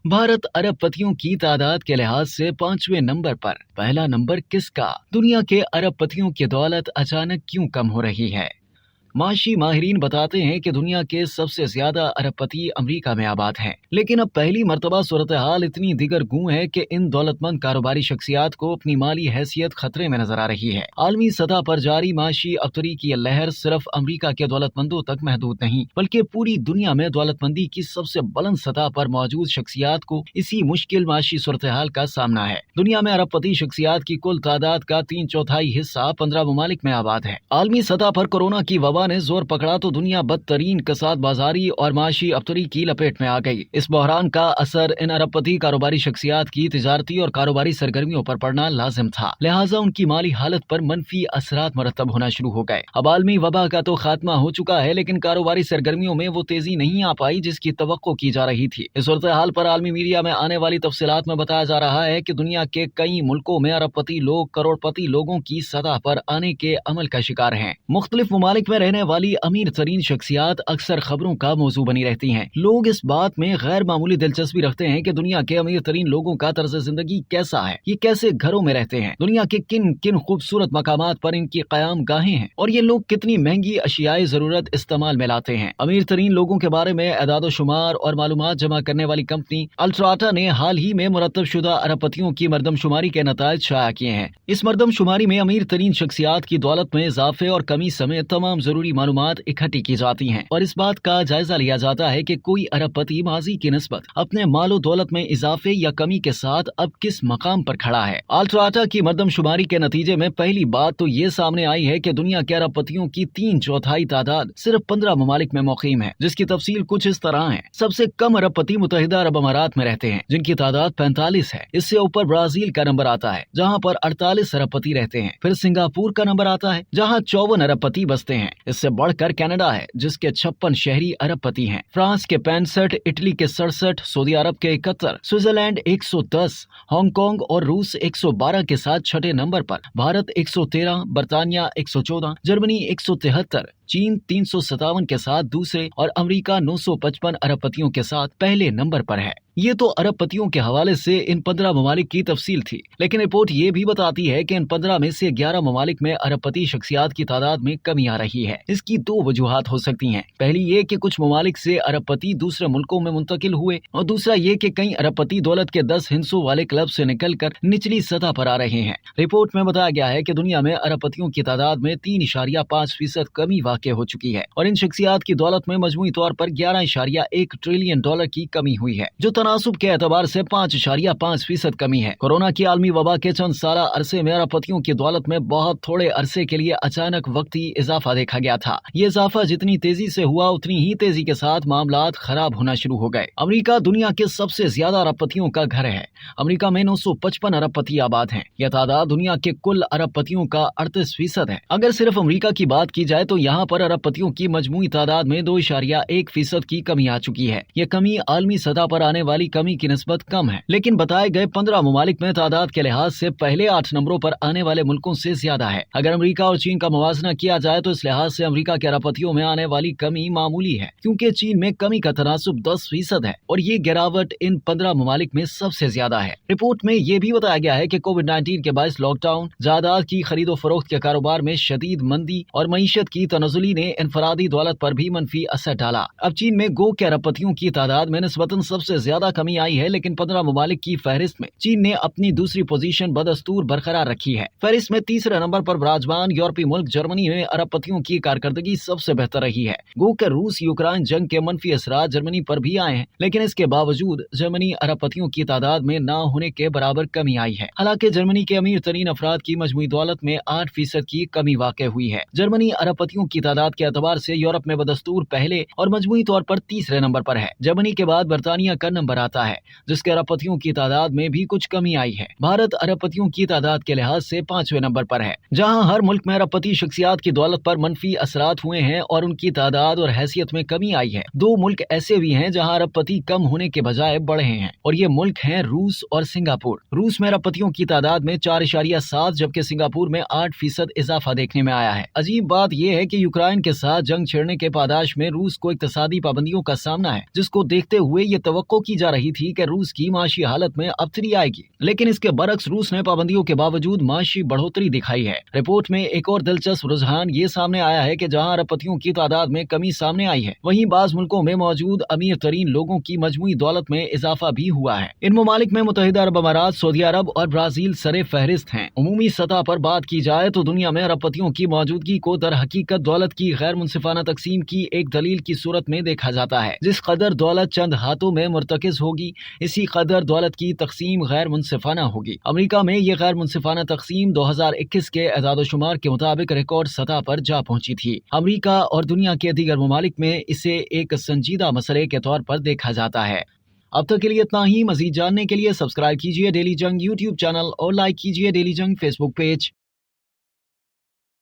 भारत अरबपतियों की तादाद के लिहाज से 5वें नंबर पर। पहला नंबर किसका? दुनिया के अरबपतियों की दौलत अचानक क्यों कम हो रही है? माशी माहिरीन बताते हैं कि दुनिया के सबसे ज्यादा अरबपति अमेरिका में आबाद हैं, लेकिन अब पहली मर्तबा सूरत हाल इतनी दिगर गूं है कि इन दौलतमंद कारोबारी शख्सियात को अपनी माली हैसियत खतरे में नजर आ रही है। आलमी सतह पर जारी माशी अबतरी की लहर सिर्फ अमेरिका के दौलतमंदों तक महदूद नहीं, बल्कि पूरी दुनिया में दौलतमंदी की सबसे बुलंद सतह पर मौजूद शख्सियात को इसी मुश्किल माशी सूरत हाल का सामना है। दुनिया में अरबपति शख्सियात की कुल तादाद का 3/4 हिस्सा 15 ममालिक में आबाद है। आलमी सतह पर कोरोना की वबा ने जोर पकड़ा तो दुनिया बदतरीन कसाद बाजारी और माशी अबतरी की लपेट में आ गई। इस बहरान का असर इन अरबपति कारोबारी शख्सियात की तिजारती और कारोबारी सरगर्मियों पर पड़ना लाजिम था, लिहाजा उनकी माली हालत पर मनफी असरात मरतब होना शुरू हो गए। अब आलमी वबा का तो खात्मा हो चुका है, लेकिन कारोबारी सरगर्मियों में वो तेजी नहीं आ पाई जिसकी तवक्को की जा रही थी। इस सूरत हाल पर आलमी मीडिया में आने वाली तफसीलात में बताया जा रहा है कि दुनिया के कई मुल्कों में अरबपति लोग करोड़पति लोगों की सतह पर आने के अमल का शिकार हैं। मुख्तलिफ ममालिक में रहने वाली अमीर तरीन शख्सियात अक्सर खबरों का मौजू बनी रहती हैं। लोग इस बात में गैर मामूली दिलचस्पी रखते हैं कि दुनिया के अमीर तरीन लोगों का तर्ज जिंदगी कैसा है, ये कैसे घरों में रहते हैं, दुनिया के किन किन खूबसूरत मकामात पर इनकी कयाम गाहें हैं और ये लोग कितनी महंगी अशियाए जरूरत इस्तेमाल में लाते हैं। अमीर तरीन लोगों के बारे में एदादो शुमार और मालूमात जमा करने वाली कंपनी अल्ट्राटा ने हाल ही में मुरतब शुदा अरबपतियों की मरदमशुमारी के नतायज शाया किए हैं। इस मरदमशुमारी में अमीर तरीन शख्सियात की दौलत में इजाफे और कमी समेत तमाम जरूरी मालूमात इकट्ठी की जाती हैं और इस बात का जायजा लिया जाता है कि कोई अरबपति माजी की निस्बत अपने मालो दौलत में इजाफे या कमी के साथ अब किस मकाम पर खड़ा है। अल्ट्राटा की मरदमशुमारी के नतीजे में पहली बात तो ये सामने आई है कि दुनिया के अरबपतियों की 3/4 तादाद सिर्फ 15 ममालिक में मुकीम है, जिसकी तफसील कुछ इस तरह है। सबसे कम अरबपति मुत्तहिदा अरब अमारात में रहते हैं, जिनकी तादाद 45 है। इससे ऊपर ब्राजील का नंबर आता है, जहाँ पर 48 अरबपति रहते हैं। फिर सिंगापुर का नंबर आता है, जहाँ 54 अरबपति बसते हैं। इससे बढ़कर कनाडा है, जिसके 56 शहरी अरबपति हैं। फ्रांस के 65, इटली के 67, सऊदी अरब के 71, स्विट्जरलैंड 110, हांगकांग और रूस 112 के साथ छठे नंबर पर। भारत 113, बर्तानिया 114, जर्मनी 173, चीन 357 के साथ दूसरे और अमेरिका 955 अरबपतियों के साथ पहले नंबर पर है। ये तो अरबपतियों के हवाले से इन 15 ममालिक की तफसील थी, लेकिन रिपोर्ट ये भी बताती है कि इन 15 में से 11 ममालिक में अरबपति शख्सियात की तादाद में कमी आ रही है। इसकी 2 वजूहात हो सकती हैं। पहली ये कि कुछ ममालिक से अरबपति दूसरे मुल्कों में मुंतकिल हुए, और दूसरा ये कि कई अरबपति दौलत के 10 हिस्सों वाले क्लब से निकलकर निचली सतह पर आ रहे हैं। रिपोर्ट में बताया गया है कि दुनिया में अरबपतियों की तादाद में 3.5% कमी वाक़ई हो चुकी है और इन शख्सियात की दौलत में मजमूई तौर पर 11.1 ट्रिलियन डॉलर की कमी हुई है, जो तनासुब के एतबार से 5.5% कमी है। कोरोना की आलमी वबा के चंद साला अरसे में अरबपतियों की दौलत में बहुत थोड़े अरसे के लिए अचानक वक्ती इजाफा देखा गया था। ये इजाफा जितनी तेजी से हुआ, उतनी ही तेजी के साथ मामलात खराब होना शुरू हो गए। अमेरिका दुनिया के सबसे ज्यादा अरबपतियों का घर है। अमेरिका में 955 अरबपति आबाद हैं। यह तादाद दुनिया के कुल अरबपतियों का 38% है। अगर सिर्फ अमेरिका की बात की जाए तो यहाँ पर अरबपतियों की मजमूई तादाद में 2.1% की कमी आ चुकी है। यह कमी आलमी सतह पर आने वाली कमी की निस्बत कम है, लेकिन बताए गए 15 ममालिक में तादाद के लिहाज से पहले 8 नंबरों पर आने वाले मुल्कों से ज्यादा है। अगर अमेरिका और चीन का मुवाजना किया जाए तो इस लिहाज से अमेरिका के अरबपतियों में आने वाली कमी मामूली है, क्योंकि चीन में कमी का तनासुब 10% है और ये गिरावट इन 15 ममालिक में सबसे ज्यादा है। रिपोर्ट में ये भी बताया गया है कि कोविड-19 के बायस लॉकडाउन, जायदाद की खरीदो फरोख्त के कारोबार में शदीद मंदी और मईशत की तनज़ुली ने इनफरादी दौलत पर भी मनफी असर डाला। अब चीन में गो के अरबपतियों की तादाद में निस्बतन सबसे ज्यादा कमी आई है, लेकिन 15 ममालिक की फहरिस्त में चीन ने अपनी दूसरी पोजीशन बदस्तूर बरकरार रखी है। फहरिस्त में तीसरे नंबर पर विराजमान यूरोपीय मुल्क जर्मनी में अरबपतियों की कारकर्दगी सबसे बेहतर रही है। गो के रूस यूक्रेन जंग के मनफी असरात जर्मनी पर भी आए हैं, लेकिन इसके बावजूद जर्मनी अरबपतियों की तादाद में न होने के बराबर कमी आई है। हालांकि जर्मनी के अमीर तरीन अफराद की मजमूई दौलत में 8% की कमी वाक़ई हुई है। जर्मनी अरबपतियों की तादाद के एतबार से यूरोप में बदस्तूर पहले और मजमूई तौर पर तीसरे नंबर पर है। जर्मनी के बाद बर्तानिया का नंबर आता है, जिसके अरबपतियों की तादाद में भी कुछ कमी आई है। भारत अरबपतियों की तादाद के लिहाज से 5वें नंबर पर है, जहां हर मुल्क में अरबपति शख्सियात की दौलत पर मनफी असरात हुए हैं और उनकी तादाद और हैसियत में कमी आई है। 2 मुल्क ऐसे भी हैं जहां अरबपति कम होने के बजाय बढ़े हैं, और ये मुल्क हैं रूस और सिंगापुर। रूस में अरबपतियों की तादाद में 4.7, जबकि सिंगापुर में 8% इजाफा देखने में आया है। अजीब बात यह है कि यूक्रेन के साथ जंग छेड़ने के पादाश में रूस को इक्तिसादी पाबंदियों का सामना है, जिसको देखते हुए ये तवक्को की जा रही थी कि रूस की माशी हालत में अबतरी आएगी। लेकिन इसके बरक्स रूस ने पाबंदियों के बावजूद माशी बढ़ोतरी दिखाई है। रिपोर्ट में एक और दिलचस्प रुझान ये सामने आया है कि जहां अरबपतियों की तादाद में कमी सामने आई है, वहीं बाज मुल्कों में मौजूद अमीर तरीन लोगों की मजमूई दौलत में इजाफा भी हुआ है। इन ममालिक में मुत्तहिदा अरब अमारात, सऊदी अरब और ब्राजील सरे फहरिस्त हैं। उमूमी सतह पर बात की जाए तो दुनिया में अरबपतियों की मौजूदगी को दर हकीकत दौलत की गैर मुनसिफाना तकसीम की एक दलील की सूरत में देखा जाता है। जिस कदर दौलत चंद हाथों में मुर्तकिज होगी, इसी कदर दौलत की तकसीम गैर मुनसिफाना होगी। अमेरिका में ये गैर मुनसिफाना तकसीम 2021 के एदाद-ओ-शुमार के मुताबिक रिकॉर्ड सतह पर जा पहुंची थी। अमेरिका और दुनिया के दीगर ममालिक में इसे एक संजीदा मसले के तौर पर देखा जाता है। अब तक के लिए इतना ही। मजीद जानने के लिए सब्सक्राइब कीजिए डेली जंग यूट्यूब चैनल और लाइक कीजिए डेली जंग फेसबुक पेज।